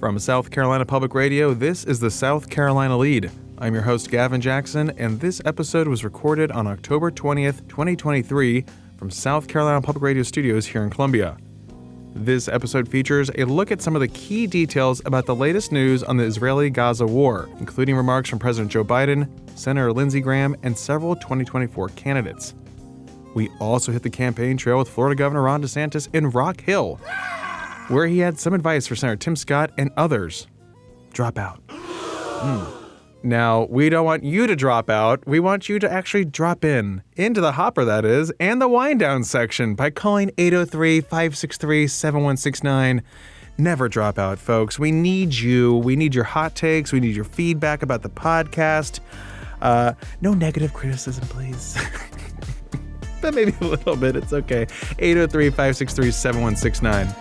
From South Carolina Public Radio, this is the South Carolina Lede. I'm your host, Gavin Jackson, and this episode was recorded on October 20th, 2023, from South Carolina Public Radio studios here in Columbia. This episode features a look at some of the key details about the latest news on the Israeli-Gaza war, including remarks from President Joe Biden, Senator Lindsey Graham, and several 2024 candidates. We also hit the campaign trail with Florida Governor Ron DeSantis in Rock Hill, where he had some advice for Senator Tim Scott and others. Drop out. Now, we don't want you to drop out. We want you to actually drop into the hopper, that is, and the wind down section by calling 803-563-7169. Never drop out, folks. We need you. We need your hot takes. We need your feedback about the podcast. No negative criticism, please. But maybe a little bit. It's okay. 803-563-7169.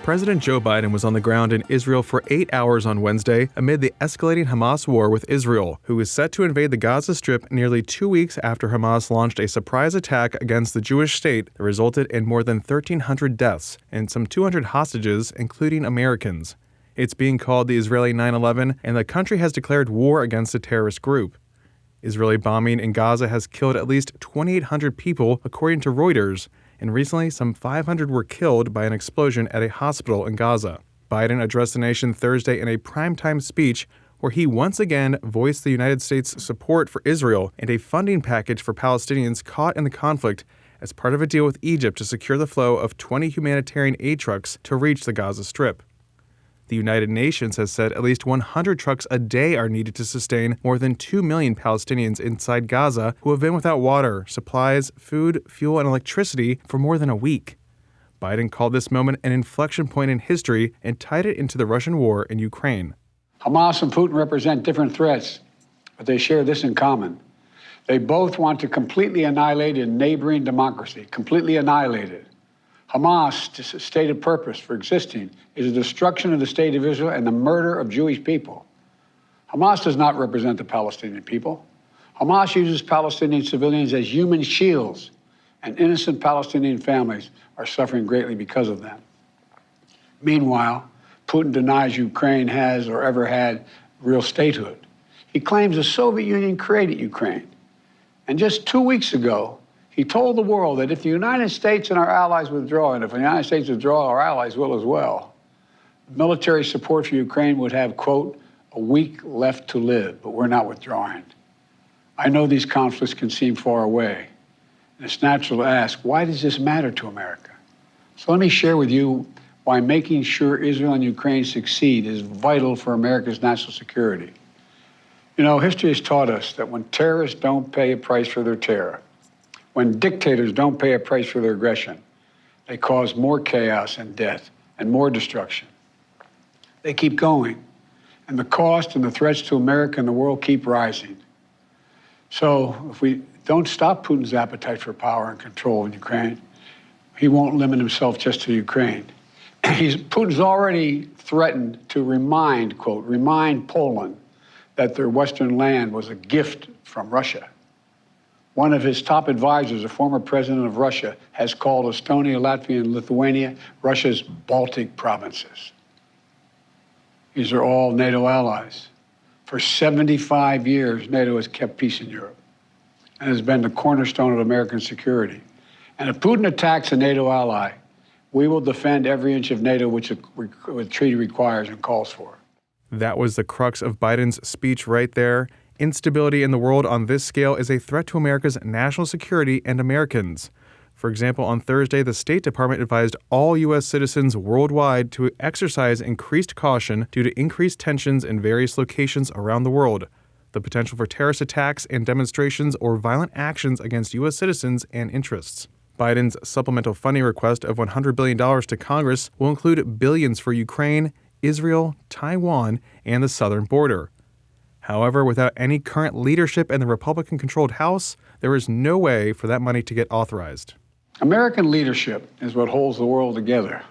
President Joe Biden was on the ground in Israel for 8 hours on Wednesday amid the escalating Hamas war with Israel, who is set to invade the Gaza Strip nearly 2 weeks after Hamas launched a surprise attack against the Jewish state that resulted in more than 1,300 deaths and some 200 hostages, including Americans. It's being called the Israeli 9/11, and the country has declared war against the terrorist group. Israeli bombing in Gaza has killed at least 2,800 people, according to Reuters, and recently some 500 were killed by an explosion at a hospital in Gaza. Biden addressed the nation Thursday in a primetime speech where he once again voiced the United States' support for Israel and a funding package for Palestinians caught in the conflict as part of a deal with Egypt to secure the flow of 20 humanitarian aid trucks to reach the Gaza Strip. The United Nations has said at least 100 trucks a day are needed to sustain more than 2 million Palestinians inside Gaza who have been without water, supplies, food, fuel, and electricity for more than a week. Biden called this moment an inflection point in history and tied it into the Russian war in Ukraine. Hamas and Putin represent different threats, but they share this in common. They both want to completely annihilate a neighboring democracy, completely annihilate it. Hamas' stated purpose for existing is the destruction of the state of Israel and the murder of Jewish people. Hamas does not represent the Palestinian people. Hamas uses Palestinian civilians as human shields, and innocent Palestinian families are suffering greatly because of them. Meanwhile, Putin denies Ukraine has or ever had real statehood. He claims the Soviet Union created Ukraine. And just 2 weeks ago, he told the world that if the United States and our allies withdraw, and if the United States withdraw, our allies will as well, military support for Ukraine would have, quote, a week left to live, but we're not withdrawing. I know these conflicts can seem far away, and it's natural to ask, why does this matter to America? So let me share with you why making sure Israel and Ukraine succeed is vital for America's national security. You know, history has taught us that when terrorists don't pay a price for their terror, when dictators don't pay a price for their aggression, they cause more chaos and death and more destruction. They keep going, and the cost and the threats to America and the world keep rising. So if we don't stop Putin's appetite for power and control in Ukraine, he won't limit himself just to Ukraine. Putin's already threatened to remind Poland that their Western land was a gift from Russia. One of his top advisors, a former president of Russia, has called Estonia, Latvia, and Lithuania Russia's Baltic provinces. These are all NATO allies. For 75 years, NATO has kept peace in Europe and has been the cornerstone of American security. And if Putin attacks a NATO ally, we will defend every inch of NATO which the treaty requires and calls for. That was the crux of Biden's speech right there. Instability in the world on this scale is a threat to America's national security and Americans. For example, on Thursday, the State Department advised all U.S. citizens worldwide to exercise increased caution due to increased tensions in various locations around the world, the potential for terrorist attacks and demonstrations or violent actions against U.S. citizens and interests. Biden's supplemental funding request of $100 billion to Congress will include billions for Ukraine, Israel, Taiwan, and the southern border. However, without any current leadership in the Republican-controlled House, there is no way for that money to get authorized. American leadership is what holds the world together.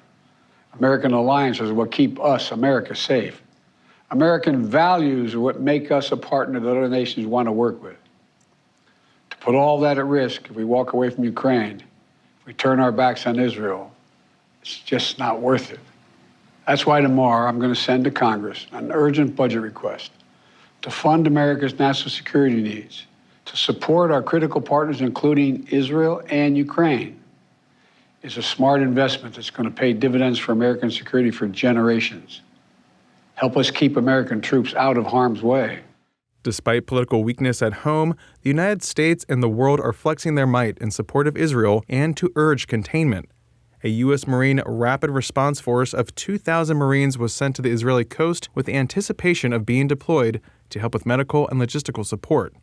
American alliances are what keep us, America, safe. American values are what make us a partner that other nations want to work with. To put all that at risk, if we walk away from Ukraine, if we turn our backs on Israel, it's just not worth it. That's why tomorrow I'm going to send to Congress an urgent budget request to fund America's national security needs, to support our critical partners, including Israel and Ukraine. It's a smart investment that's going to pay dividends for American security for generations. Help us keep American troops out of harm's way. Despite political weakness at home, the United States and the world are flexing their might in support of Israel and to urge containment. A U.S. Marine Rapid Response Force of 2,000 Marines was sent to the Israeli coast with the anticipation of being deployed to help with medical and logistical support.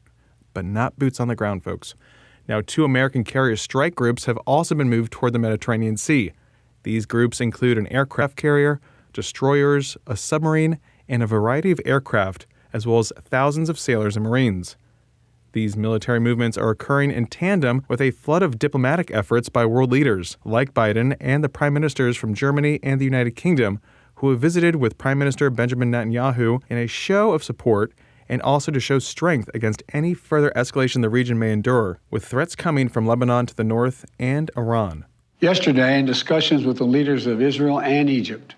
But not boots on the ground, folks. Now, 2 American carrier strike groups have also been moved toward the Mediterranean Sea. These groups include an aircraft carrier, destroyers, a submarine, and a variety of aircraft, as well as thousands of sailors and Marines. These military movements are occurring in tandem with a flood of diplomatic efforts by world leaders like Biden and the prime ministers from Germany and the United Kingdom, who have visited with Prime Minister Benjamin Netanyahu in a show of support and also to show strength against any further escalation the region may endure, with threats coming from Lebanon to the north and Iran. Yesterday, in discussions with the leaders of Israel and Egypt,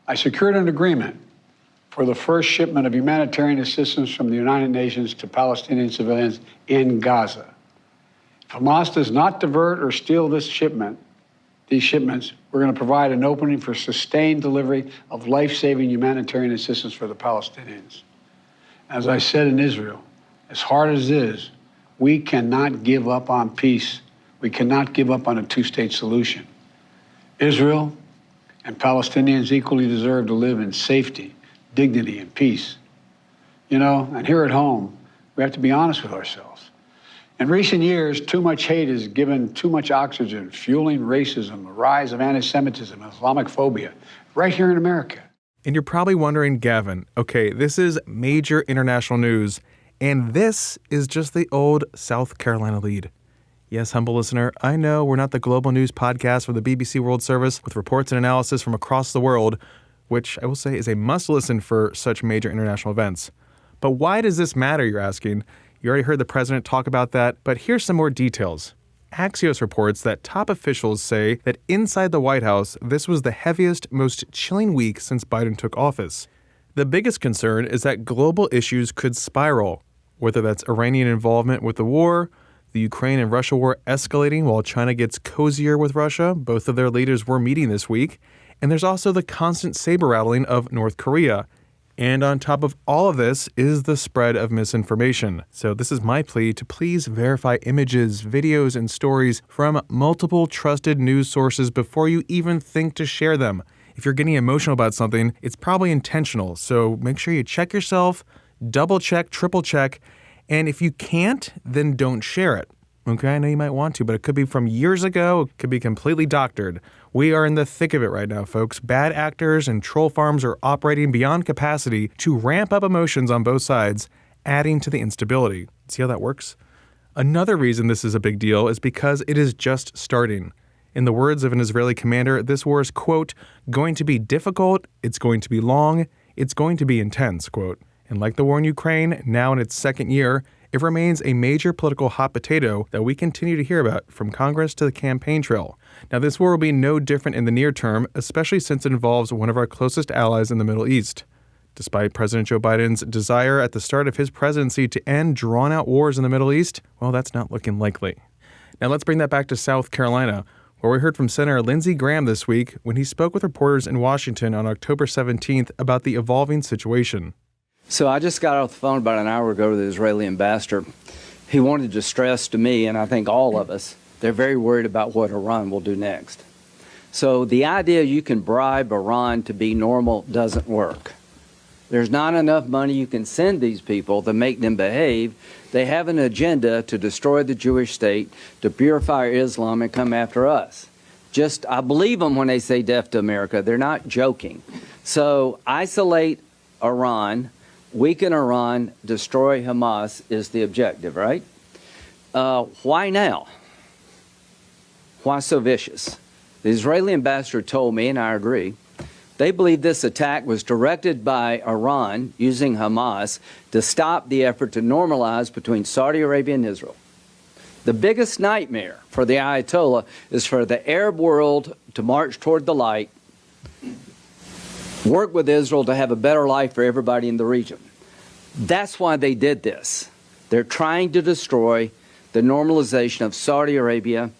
I secured an agreement for the first shipment of humanitarian assistance from the United Nations to Palestinian civilians in Gaza. If Hamas does not divert or steal these shipments, we're going to provide an opening for sustained delivery of life-saving humanitarian assistance for the Palestinians. As I said in Israel, as hard as it is, we cannot give up on peace. We cannot give up on a two-state solution. Israel and Palestinians equally deserve to live in safety, dignity, and peace. You know, and here at home, we have to be honest with ourselves. In recent years, too much hate has given too much oxygen, fueling racism, the rise of anti-Semitism, Islamophobia, right here in America. And you're probably wondering, Gavin, okay, this is major international news, and this is just the old South Carolina Lede. Yes, humble listener, I know we're not the global news podcast for the BBC World Service with reports and analysis from across the world, which I will say is a must-listen for such major international events. But why does this matter, you're asking? You already heard the president talk about that, but here's some more details. Axios reports that top officials say that inside the White House, this was the heaviest, most chilling week since Biden took office. The biggest concern is that global issues could spiral, whether that's Iranian involvement with the war, the Ukraine and Russia war escalating while China gets cozier with Russia. Both of their leaders were meeting this week. And there's also the constant saber-rattling of North Korea. And on top of all of this is the spread of misinformation. So this is my plea to please verify images, videos, and stories from multiple trusted news sources before you even think to share them. If you're getting emotional about something, it's probably intentional. So make sure you check yourself, double check, triple check, and if you can't, then don't share it. Okay, I know you might want to, but it could be from years ago. It could be completely doctored. We are in the thick of it right now, folks. Bad actors and troll farms are operating beyond capacity to ramp up emotions on both sides, adding to the instability. See how that works? Another reason this is a big deal is because it is just starting. In the words of an Israeli commander, this war is, quote, going to be difficult, it's going to be long, it's going to be intense, quote. And like the war in Ukraine, now in its second year, it remains a major political hot potato that we continue to hear about from Congress to the campaign trail. Now, this war will be no different in the near term, especially since it involves one of our closest allies in the Middle East. Despite President Joe Biden's desire at the start of his presidency to end drawn-out wars in the Middle East, well, that's not looking likely. Now, let's bring that back to South Carolina, where we heard from Senator Lindsey Graham this week when he spoke with reporters in Washington on October 17th about the evolving situation. So I just got off the phone about an hour ago to the Israeli ambassador. He wanted to stress to me, and I think all of us, they're very worried about what Iran will do next. So the idea you can bribe Iran to be normal doesn't work. There's not enough money you can send these people to make them behave. They have an agenda to destroy the Jewish state, to purify Islam, and come after us. I believe them when they say death to America. They're not joking. So isolate Iran weaken Iran, destroy Hamas is the objective, right? Why now? Why so vicious? The Israeli ambassador told me, and I agree, they believe this attack was directed by Iran using Hamas to stop the effort to normalize between Saudi Arabia and Israel. The biggest nightmare for the Ayatollah is for the Arab world to march toward the light, work with Israel to have a better life for everybody in the region. That's why they did this. They're trying to destroy the normalization of Saudi Arabia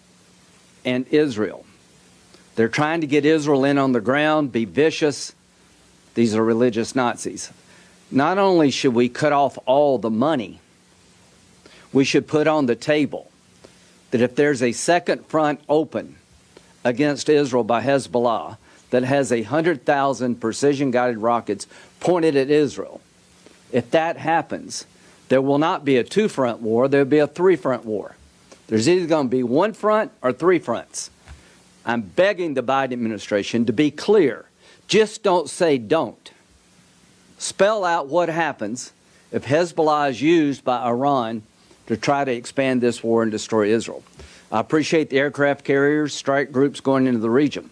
and Israel. They're trying to get Israel in on the ground, be vicious. These are religious Nazis. Not only should we cut off all the money, we should put on the table that if there's a second front open against Israel by Hezbollah that has 100,000 precision-guided rockets pointed at Israel, if that happens, there will not be a two-front war, there'll be a three-front war. There's either going to be one front or three fronts. I'm begging the Biden administration to be clear. Just don't say don't. Spell out what happens if Hezbollah is used by Iran to try to expand this war and destroy Israel. I appreciate the aircraft carriers, strike groups going into the region.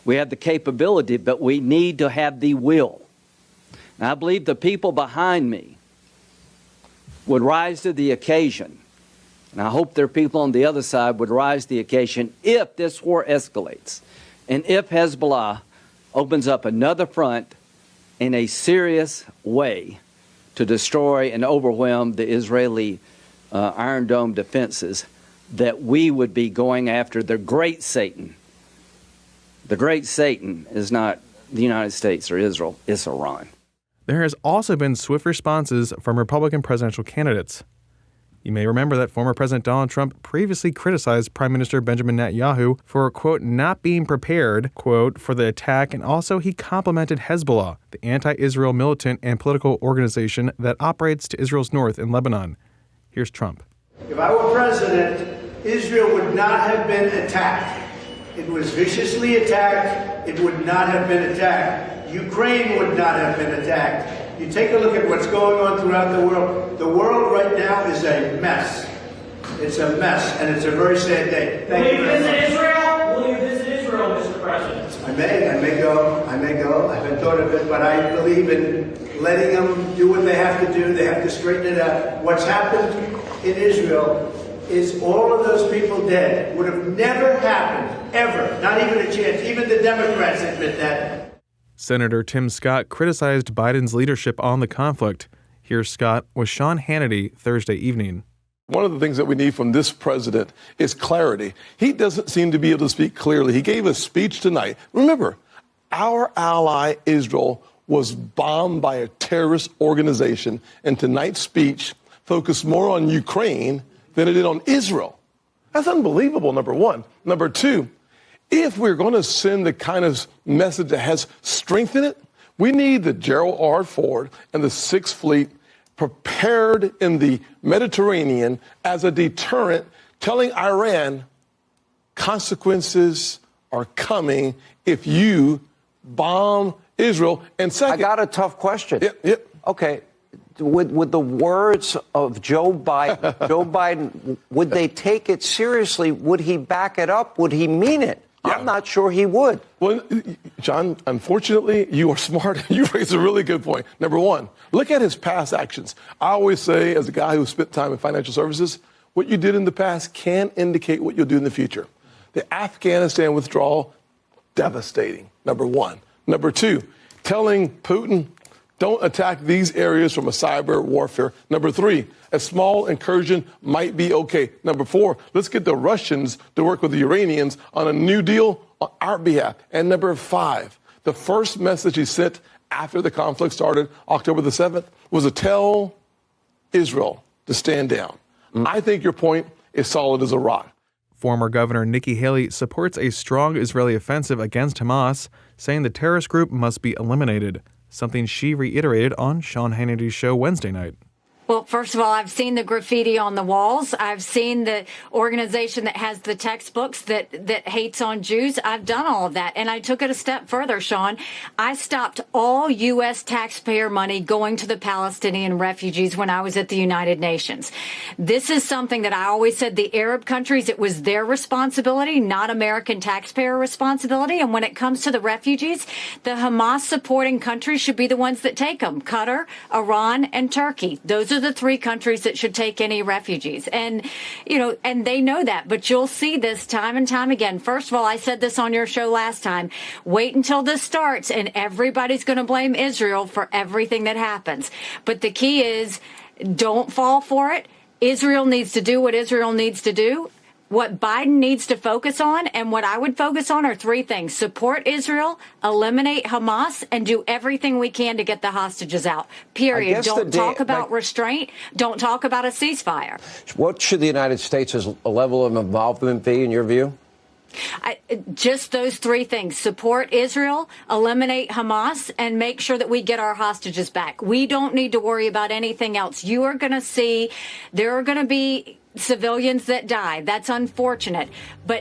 We have the capability, but we need to have the will. And I believe the people behind me would rise to the occasion. And I hope there are people on the other side would rise to the occasion if this war escalates and if Hezbollah opens up another front in a serious way to destroy and overwhelm the Israeli Iron Dome defenses, that we would be going after the great Satan. The great Satan is not the United States or Israel, it's Iran. There has also been swift responses from Republican presidential candidates. You may remember that former President Donald Trump previously criticized Prime Minister Benjamin Netanyahu for, quote, not being prepared, quote, for the attack, and also he complimented Hezbollah, the anti-Israel militant and political organization that operates to Israel's north in Lebanon. Here's Trump. If I were president, Israel would not have been attacked. It was viciously attacked. It would not have been attacked. Ukraine would not have been attacked. You take a look at what's going on throughout the world. The world right now is a mess. It's a mess, and it's a very sad day. Will you visit Israel? Will you visit Israel, Mr. President? I may go. I haven't thought of it, but I believe in letting them do what they have to do. They have to straighten it out. What's happened in Israel is all of those people dead would have never happened, ever. Not even a chance. Even the Democrats admit that. Senator Tim Scott criticized Biden's leadership on the conflict. Here's Scott with Sean Hannity Thursday evening. One of the things that we need from this president is clarity. He doesn't seem to be able to speak clearly. He gave a speech tonight. Remember, our ally Israel was bombed by a terrorist organization, and tonight's speech focused more on Ukraine than it did on Israel. That's unbelievable, number one. Number two, if we're going to send the kind of message that has strength in it, we need the Gerald R. Ford and the Sixth Fleet prepared in the Mediterranean as a deterrent, telling Iran consequences are coming if you bomb Israel. And second, I got a tough question. Yep. Okay. With the words of Joe Biden, would they take it seriously? Would he back it up? Would he mean it? Yeah. I'm not sure he would. Well, John, unfortunately, you are smart. You raised a really good point. Number one, look at his past actions. I always say, as a guy who spent time in financial services, what you did in the past can indicate what you'll do in the future. The Afghanistan withdrawal, devastating, number one. Number two, telling Putin, don't attack these areas from a cyber warfare. Number three, a small incursion might be okay. Number four, let's get the Russians to work with the Iranians on a new deal on our behalf. And number five, the first message he sent after the conflict started, October the 7th, was to tell Israel to stand down. I think your point is solid as a rock. Former Governor Nikki Haley supports a strong Israeli offensive against Hamas, saying the terrorist group must be eliminated, something she reiterated on Sean Hannity's show Wednesday night. Well, first of all, I've seen the graffiti on the walls. I've seen the organization that has the textbooks that hates on Jews. I've done all of that. And I took it a step further, Sean. I stopped all U.S. taxpayer money going to the Palestinian refugees when I was at the United Nations. This is something that I always said the Arab countries, it was their responsibility, not American taxpayer responsibility. And when it comes to the refugees, the Hamas supporting countries should be the ones that take them. Qatar, Iran, and Turkey. Those are the three countries that should take any refugees. And, and they know that. But you'll see this time and time again. First of all, I said this on your show last time. Wait until this starts and everybody's going to blame Israel for everything that happens. But the key is don't fall for it. Israel needs to do what Israel needs to do. What Biden needs to focus on and what I would focus on are three things. Support Israel, eliminate Hamas, and do everything we can to get the hostages out. Period. Don't talk about restraint. Don't talk about a ceasefire. What should the United States' level of involvement be, in your view? Just those three things. Support Israel, eliminate Hamas, and make sure that we get our hostages back. We don't need to worry about anything else. You are going to see there are going to be civilians that die. That's unfortunate.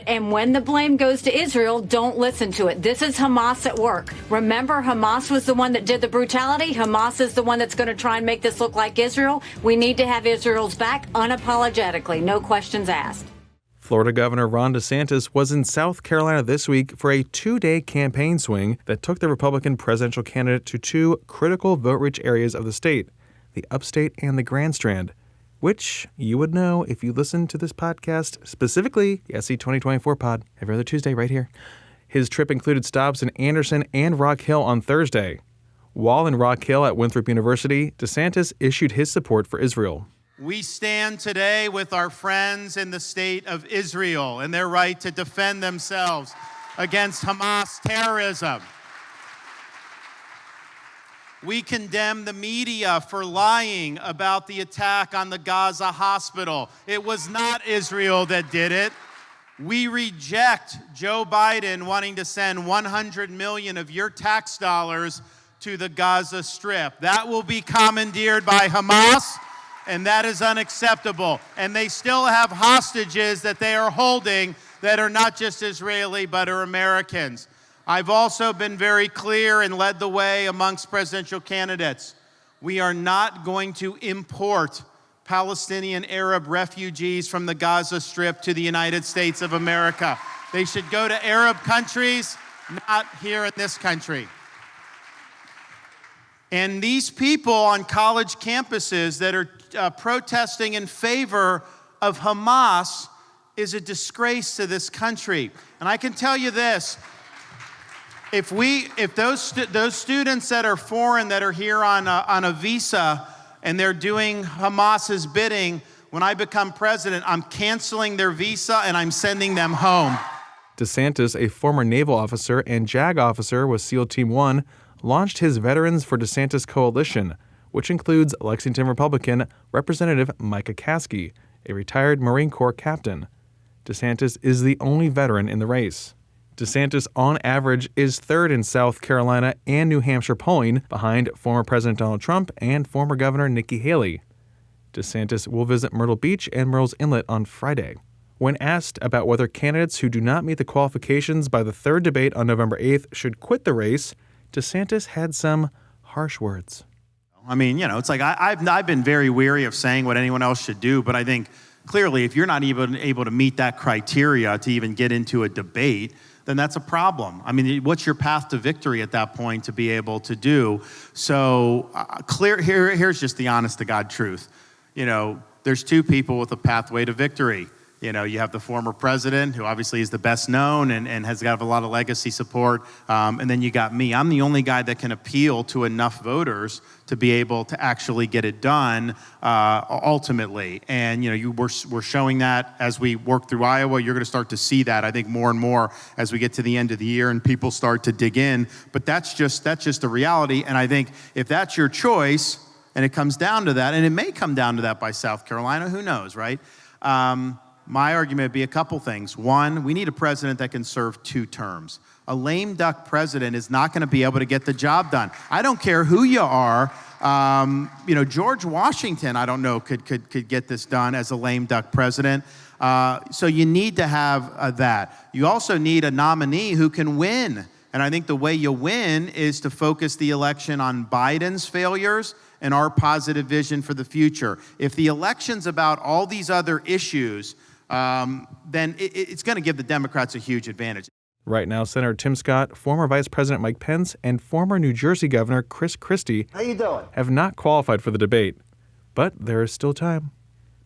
And when the blame goes to Israel, don't listen to it. This is Hamas at work. Remember, Hamas was the one that did the brutality. Hamas is the one that's going to try and make this look like Israel. We need to have Israel's back unapologetically. No questions asked. Florida Governor Ron DeSantis was in South Carolina this week for a 2-day campaign swing that took the Republican presidential candidate to two critical vote-rich areas of the state, the Upstate and the Grand Strand, which you would know if you listened to this podcast, specifically the SC 2024 pod, every other Tuesday right here. His trip included stops in Anderson and Rock Hill on Thursday. While in Rock Hill at Winthrop University, DeSantis issued his support for Israel. We stand today with our friends in the state of Israel and their right to defend themselves against Hamas terrorism. We condemn the media for lying about the attack on the Gaza hospital. It was not Israel that did it. We reject Joe Biden wanting to send $100 million of your tax dollars to the Gaza Strip. That will be commandeered by Hamas, and that is unacceptable. And they still have hostages that they are holding that are not just Israeli, but are Americans. I've also been very clear and led the way amongst presidential candidates. We are not going to import Palestinian Arab refugees from the Gaza Strip to the United States of America. They should go to Arab countries, not here in this country. And these people on college campuses that are protesting in favor of Hamas is a disgrace to this country. And I can tell you this. If those students that are foreign, that are here on a visa, and they're doing Hamas's bidding, when I become president, I'm canceling their visa and I'm sending them home. DeSantis, a former naval officer and JAG officer with SEAL Team 1, launched his Veterans for DeSantis coalition, which includes Lexington Republican Representative Micah Caskey, a retired Marine Corps captain. DeSantis is the only veteran in the race. DeSantis, on average, is third in South Carolina and New Hampshire polling, behind former President Donald Trump and former Governor Nikki Haley. DeSantis will visit Myrtle Beach and Murrells Inlet on Friday. When asked about whether candidates who do not meet the qualifications by the third debate on November 8th should quit the race, DeSantis had some harsh words. I mean, it's like I've been very weary of saying what anyone else should do, but I think clearly if you're not even able to meet that criteria to even get into a debate, then that's a problem. I mean, what's your path to victory at that point to be able to do? So here's just the honest to God truth. There's two people with a pathway to victory. You have the former president, who obviously is the best known and has got a lot of legacy support. And then you got me. I'm the only guy that can appeal to enough voters to be able to actually get it done ultimately. And, we're showing that as we work through Iowa. You're going to start to see that, I think, more and more as we get to the end of the year and people start to dig in. But that's just the reality. And I think if that's your choice and it comes down to that, and it may come down to that by South Carolina, who knows, right? My argument would be a couple things. One, we need a president that can serve 2 terms. A lame duck president is not going to be able to get the job done. I don't care who you are. George Washington, I don't know, could get this done as a lame duck president. So you need to have that. You also need a nominee who can win. And I think the way you win is to focus the election on Biden's failures and our positive vision for the future. If the election's about all these other issues, then it's going to give the Democrats a huge advantage. Right now, Senator Tim Scott, former Vice President Mike Pence, and former New Jersey Governor Chris Christie have not qualified for the debate. But there is still time.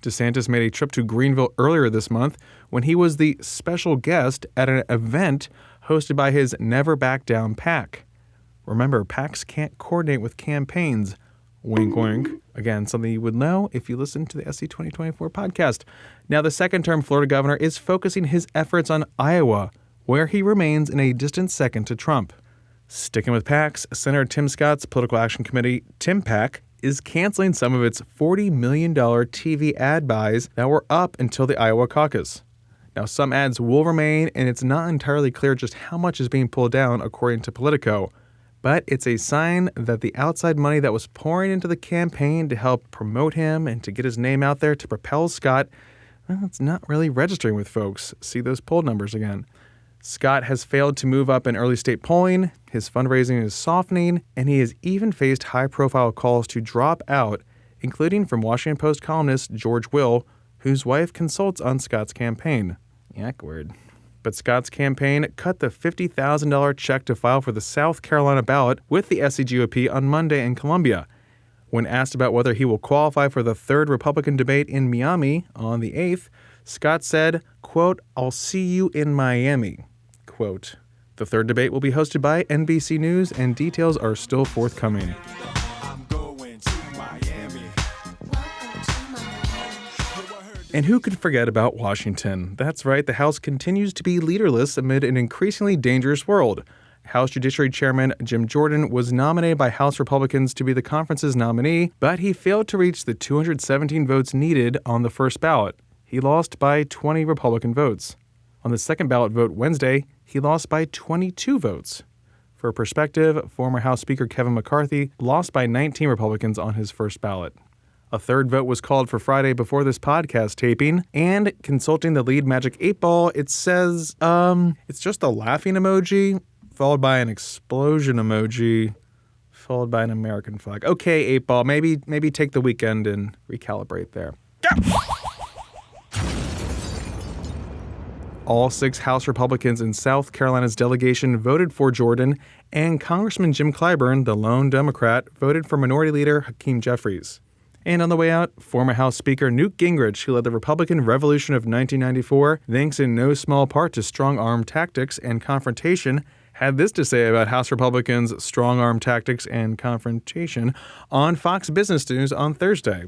DeSantis made a trip to Greenville earlier this month when he was the special guest at an event hosted by his Never Back Down PAC. Remember, PACs can't coordinate with campaigns. Wink, wink. Again, something you would know if you listen to the SC 2024 podcast. Now, the second-term Florida governor is focusing his efforts on Iowa, where he remains in a distant second to Trump. Sticking with PACs, Senator Tim Scott's Political Action Committee, TimPAC, is canceling some of its $40 million TV ad buys that were up until the Iowa caucus. Now, some ads will remain, and it's not entirely clear just how much is being pulled down, according to Politico. But it's a sign that the outside money that was pouring into the campaign to help promote him and to get his name out there to propel Scott, well, it's not really registering with folks. See those poll numbers again. Scott has failed to move up in early state polling, his fundraising is softening, and he has even faced high-profile calls to drop out, including from Washington Post columnist George Will, whose wife consults on Scott's campaign. Yak word. But Scott's campaign cut the $50,000 check to file for the South Carolina ballot with the SCGOP on Monday in Columbia. When asked about whether he will qualify for the third Republican debate in Miami on the 8th, Scott said, quote, "I'll see you in Miami." Quote, the third debate will be hosted by NBC News, and details are still forthcoming. And who could forget about Washington? That's right, the House continues to be leaderless amid an increasingly dangerous world. House Judiciary Chairman Jim Jordan was nominated by House Republicans to be the conference's nominee, but he failed to reach the 217 votes needed on the first ballot. He lost by 20 Republican votes. On the second ballot vote Wednesday, he lost by 22 votes. For perspective, former House Speaker Kevin McCarthy lost by 19 Republicans on his first ballot. A third vote was called for Friday before this podcast taping, and consulting the lead Magic 8-Ball, it says, it's just a laughing emoji, followed by an explosion emoji, followed by an American flag. Okay, 8-Ball, maybe take the weekend and recalibrate there. Go! All 6 House Republicans in South Carolina's delegation voted for Jordan, and Congressman Jim Clyburn, the lone Democrat, voted for Minority Leader Hakeem Jeffries. And on the way out, former House Speaker Newt Gingrich, who led the Republican Revolution of 1994, thanks in no small part to strong-arm tactics and confrontation, had this to say about House Republicans' strong-arm tactics and confrontation on Fox Business News on Thursday.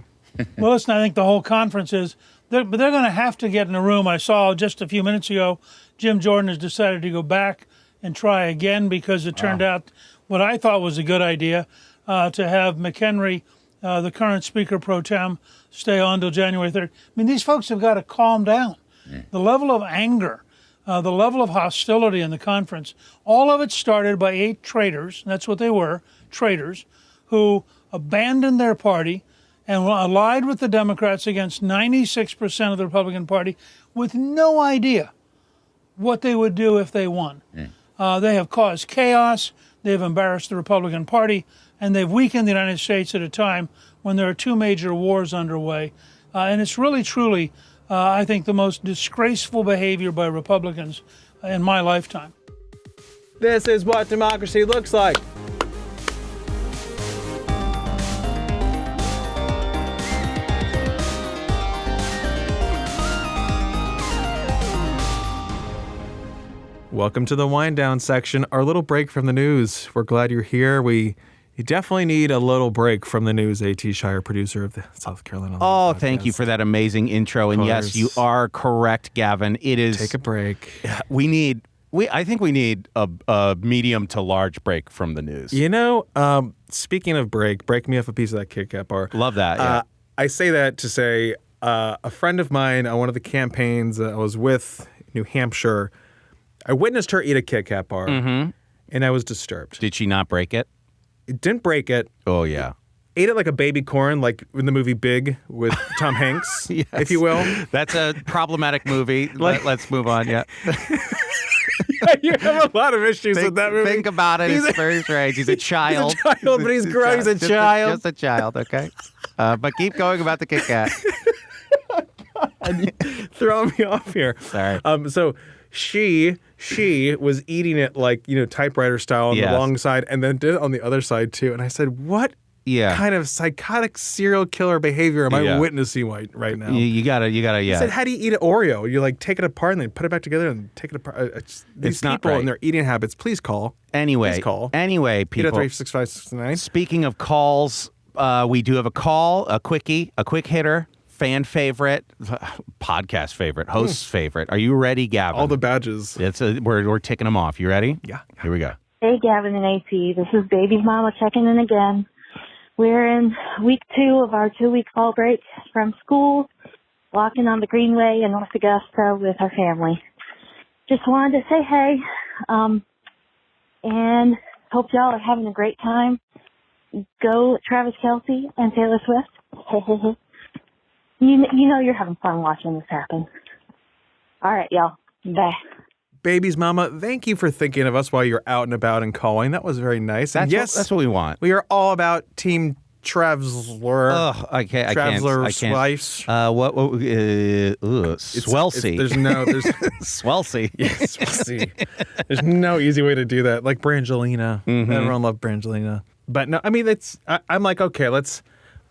Well, listen, I think the whole conference is, they're going to have to get in a room. I saw just a few minutes ago, Jim Jordan has decided to go back and try again because it turned out what I thought was a good idea, to have McHenry, the current Speaker pro tem, stay on until January 3rd. I mean, these folks have got to calm down. The level of anger, the level of hostility in the conference, all of it started by 8 traitors, that's what they were, traitors, who abandoned their party and allied with the Democrats against 96% of the Republican Party with no idea what they would do if they won. They have caused chaos, they've embarrassed the Republican Party, and they've weakened the United States at a time when there are 2 major wars underway. And it's really, truly, I think, the most disgraceful behavior by Republicans in my lifetime. This is what democracy looks like. Welcome to the wind down section, our little break from the news. We're glad you're here. You definitely need a little break from the news, A.T. Shire, producer of the South Carolina Lede podcast. Thank you for that amazing intro. And yes, you are correct, Gavin. It is. Take a break. I think we need a medium to large break from the news. You know, speaking of break me off a piece of that Kit Kat bar. Love that. Yeah. I say that to say a friend of mine on one of the campaigns I was with, New Hampshire, I witnessed her eat a Kit Kat bar, and I was disturbed. Did she not break it? It didn't break it. Oh, yeah. ate it like a baby corn, like in the movie Big with Tom Hanks, if you will. That's a problematic movie. Let's move on. Yeah. You have a lot of issues with that movie. Think about it. It's very strange. He's a child. He's a child, but he's grown. He's a child. Just a child, okay? But keep going about the Kit Kat. Throwing me off here. Sorry. So she was eating it like, typewriter style on the long side and then did it on the other side too. And I said, what kind of psychotic serial killer behavior am I witnessing right now? You gotta, I said, how do you eat an Oreo? You like take it apart and then put it back together and take it apart. These not people right. and their eating habits, please call. Anyway, people. 803-656-9. Speaking of calls, we do have a call, a quickie, a quick hitter. Fan favorite, podcast favorite, host's favorite. Are you ready, Gavin? All the badges. We're ticking them off. You ready? Yeah. Here we go. Hey, Gavin and AP. This is Baby's Mama checking in again. We're in week 2 of our 2-week fall break from school, walking on the Greenway in North Augusta with our family. Just wanted to say hey, and hope y'all are having a great time. Go Travis Kelce and Taylor Swift. You know you're having fun watching this happen. All right, y'all. Bye. Baby's Mama, thank you for thinking of us while you're out and about and calling. That was very nice. That's what we want. We are all about Team Travsler. Ugh, I can't. Swifes. Swelsey. There's Swelsey. Yeah, Swelsey. There's no easy way to do that. Like Brangelina. Mm-hmm. Everyone loved Brangelina. But no, I mean, I'm like, okay, let's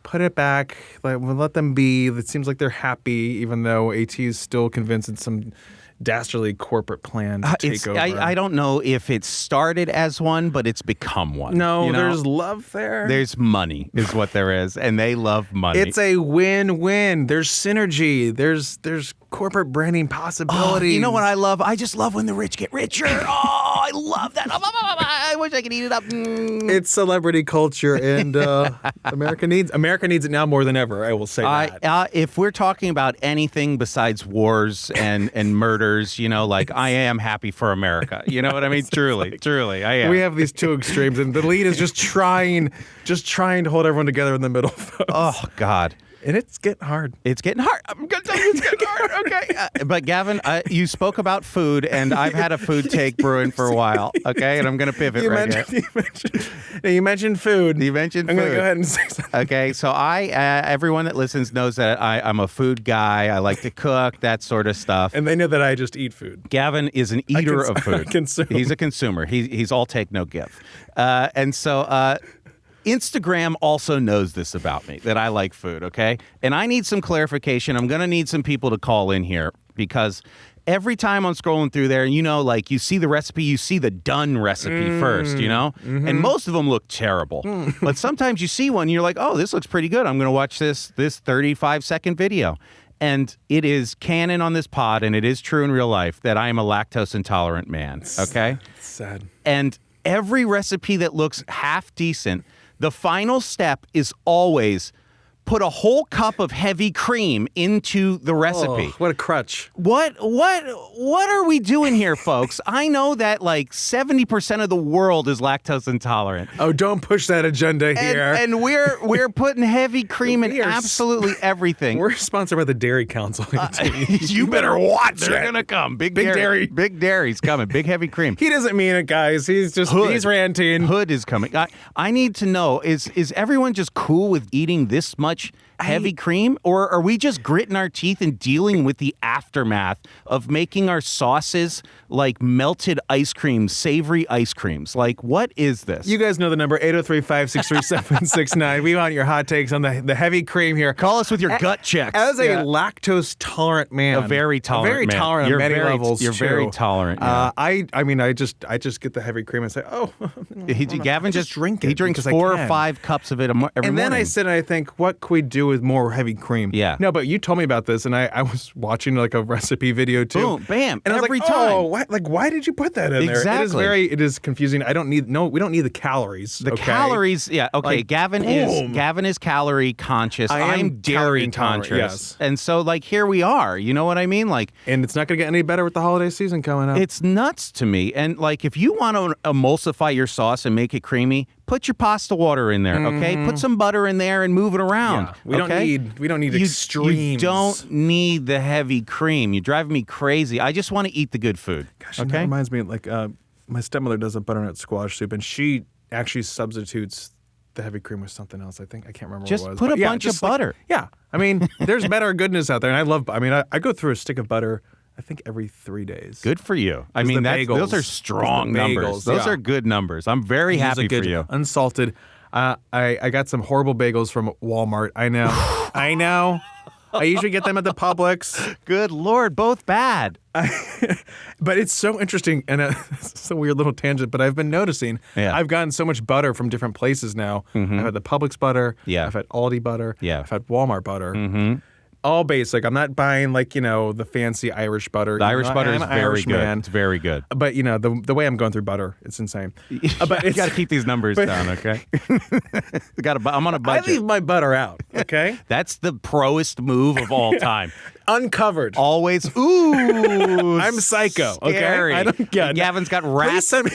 put it back. We'll let them be. It seems like they're happy, even though AT is still convinced it's some dastardly corporate plan to take over. I don't know if it started as one, but it's become one. No, there's love there. There's money is what there is, and they love money. It's a win-win. There's synergy. There's corporate branding possibilities. You know what I love? I just love when the rich get richer. I love that. I wish I could eat it up. It's celebrity culture, and America needs it now more than ever. I will say that. If we're talking about anything besides wars and murders, I am happy for America. You know what I mean? Truly, I am. We have these two extremes, and the lead is just trying to hold everyone together in the middle. Folks. Oh God. And it's getting hard. It's getting hard. I'm going to tell you it's getting hard. Okay. But Gavin, you spoke about food, and I've had a food take brewing for a while. Okay. And I'm going to pivot you right mentioned here. You mentioned food. You mentioned I'm food. going to go ahead and say something. Okay. So everyone that listens knows that I'm a food guy. I like to cook, that sort of stuff. And they know that I just eat food. Gavin is an eater of food. He's a consumer. He's all take, no give. And so Instagram also knows this about me, that I like food, okay? And I need some clarification. I'm going to need some people to call in here because every time I'm scrolling through there, and you see the recipe, you see the done recipe first, Mm-hmm. And most of them look terrible. But sometimes you see one, and you're like, oh, this looks pretty good. I'm going to watch this 35-second video. And it is canon on this pod, and it is true in real life, that I am a lactose intolerant man, okay? It's sad. And every recipe that looks half decent, the final step is always put a whole cup of heavy cream into the recipe. Oh, what a crutch. What are we doing here, folks? I know that 70% of the world is lactose intolerant. Oh, don't push that agenda here. And we're putting heavy cream in absolutely everything. We're sponsored by the Dairy Council. You better watch it. They're going to come. Big Dairy. Big Dairy's coming. Big heavy cream. He doesn't mean it, guys. He's ranting. Hood is coming. I need to know, is everyone just cool with eating this much heavy cream, or are we just gritting our teeth and dealing with the aftermath of making our sauces like melted ice cream, savory ice creams? What is this? You guys know the number, 803-563-769. We want your hot takes on the heavy cream here. Call us with your gut checks. As a lactose tolerant man. A very tolerant man. Tolerant on many levels. You're very tolerant. Yeah. I just get the heavy cream and say, Gavin just drink it. He drinks 4 or 5 cups of it every morning. And then I sit and I think, what could we do with more heavy cream? Yeah. No, but you told me about this, and I was watching a recipe video too. Boom, bam, and every time. time. Why did you put that in there? It is confusing. We don't need the calories. The calories, yeah. Okay, Gavin is calorie conscious. I'm dairy conscious. Yes. And so here we are. You know what I mean? And it's not going to get any better with the holiday season coming up. It's nuts to me. And if you want to emulsify your sauce and make it creamy, Put your pasta water in there, okay? Put some butter in there and move it around. Yeah, we don't need extremes. You don't need the heavy cream. You're driving me crazy. I just want to eat the good food. Gosh, okay? That reminds me, like, my stepmother does a butternut squash soup, and she actually substitutes the heavy cream with something else. I can't remember just what it was. Put a bunch of butter. I mean, there's better goodness out there, and I go through a stick of butter, I think, every 3 days. Good for you. I mean, those are strong numbers. Those are good numbers. I'm very happy for you. Unsalted. I got some horrible bagels from Walmart. I know. I know. I usually get them at the Publix. Good Lord, both bad. But it's so interesting, and it's a weird little tangent, but I've been noticing I've gotten so much butter from different places now. I've had the Publix butter. Yeah. I've had Aldi butter. Yeah. I've had Walmart butter. All basic. I'm not buying, like, the fancy Irish butter. The Irish butter is very Irish good. Man. It's very good. But, the way I'm going through butter, it's insane. But you got to keep these numbers down, okay? I'm on a budget. I leave my butter out, okay? That's the proest move of all time. Uncovered. Always. Ooh. I'm psycho, scary. okay? I don't get it. Gavin's got rats and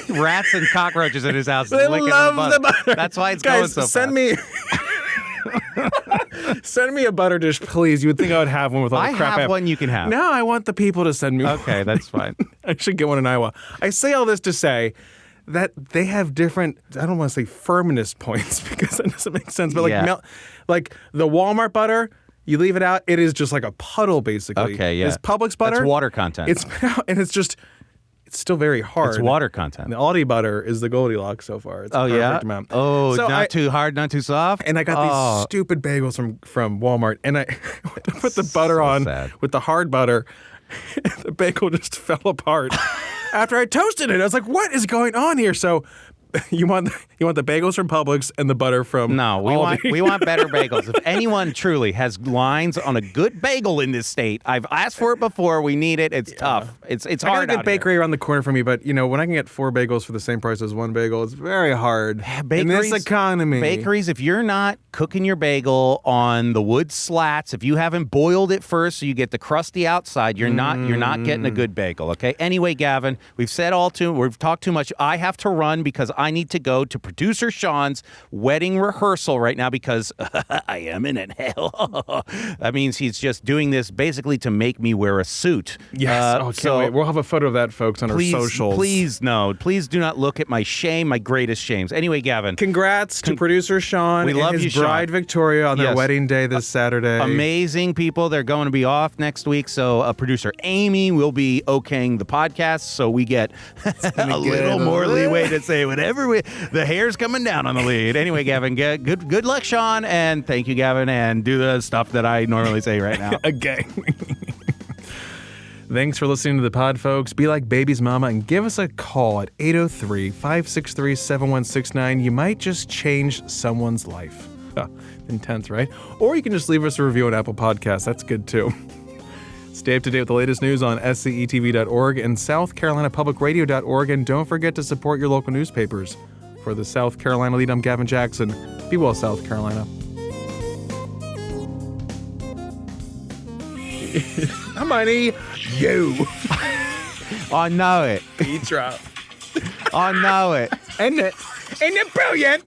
cockroaches in his house. They licking love the butter. That's why it's Guys, going so send fast. Send me a butter dish, please. You would think I would have one with all the crap. I have one you can have. No, I want the people to send me one. Okay, that's fine. I should get one in Iowa. I say all this to say that they have different, I don't want to say firmness points because that doesn't make sense, but like the Walmart butter, you leave it out, it is just like a puddle, basically. Okay, yeah. It's Publix butter. That's water content. It's still very hard. It's water content. And the Aldi butter is the Goldilocks so far. It's a perfect amount. Oh, so not too hard, not too soft? And I got these stupid bagels from Walmart, and I put the butter on with the hard butter. The bagel just fell apart after I toasted it. I was like, what is going on here? So you want the bagels from Publix and the butter from Aldi. we want better bagels. If anyone truly has lines on a good bagel in this state, I've asked for it before. We need it. It's tough. It's hard. I got a good out bakery here. around the corner from me, but when I can get 4 bagels for the same price as 1 bagel, it's very hard in this economy. Bakeries, if you're not cooking your bagel on the wood slats, if you haven't boiled it first so you get the crusty outside, you're not getting a good bagel. Okay. Anyway, Gavin, we've talked too much. I have to run because I need to go to producer Sean's wedding rehearsal right now because I am in it. That means he's just doing this basically to make me wear a suit. Yes. Can't wait. We'll have a photo of that, folks, on our socials. Please do not look at my shame, my greatest shames. Anyway, Gavin. Congrats to producer Sean and his bride Victoria on their wedding day this Saturday. Amazing people. They're going to be off next week. So producer Amy will be okaying the podcast. So we get a little more leeway to say whatever the hair's coming down on the lead. Anyway, Gavin, good luck, Sean, and thank you, Gavin, and do the stuff that I normally say right now. Okay. Thanks for listening to the pod, folks. Be like baby's mama and give us a call at 803-563-7169. You might just change someone's life. Intense, right? Or you can just leave us a review on Apple Podcasts. That's good, too. Stay up to date with the latest news on scetv.org and southcarolinapublicradio.org, and don't forget to support your local newspapers. For the South Carolina Lede, I'm Gavin Jackson. Be well, South Carolina. Hermione, you. I know it. Beat drop. I know it. Isn't it brilliant?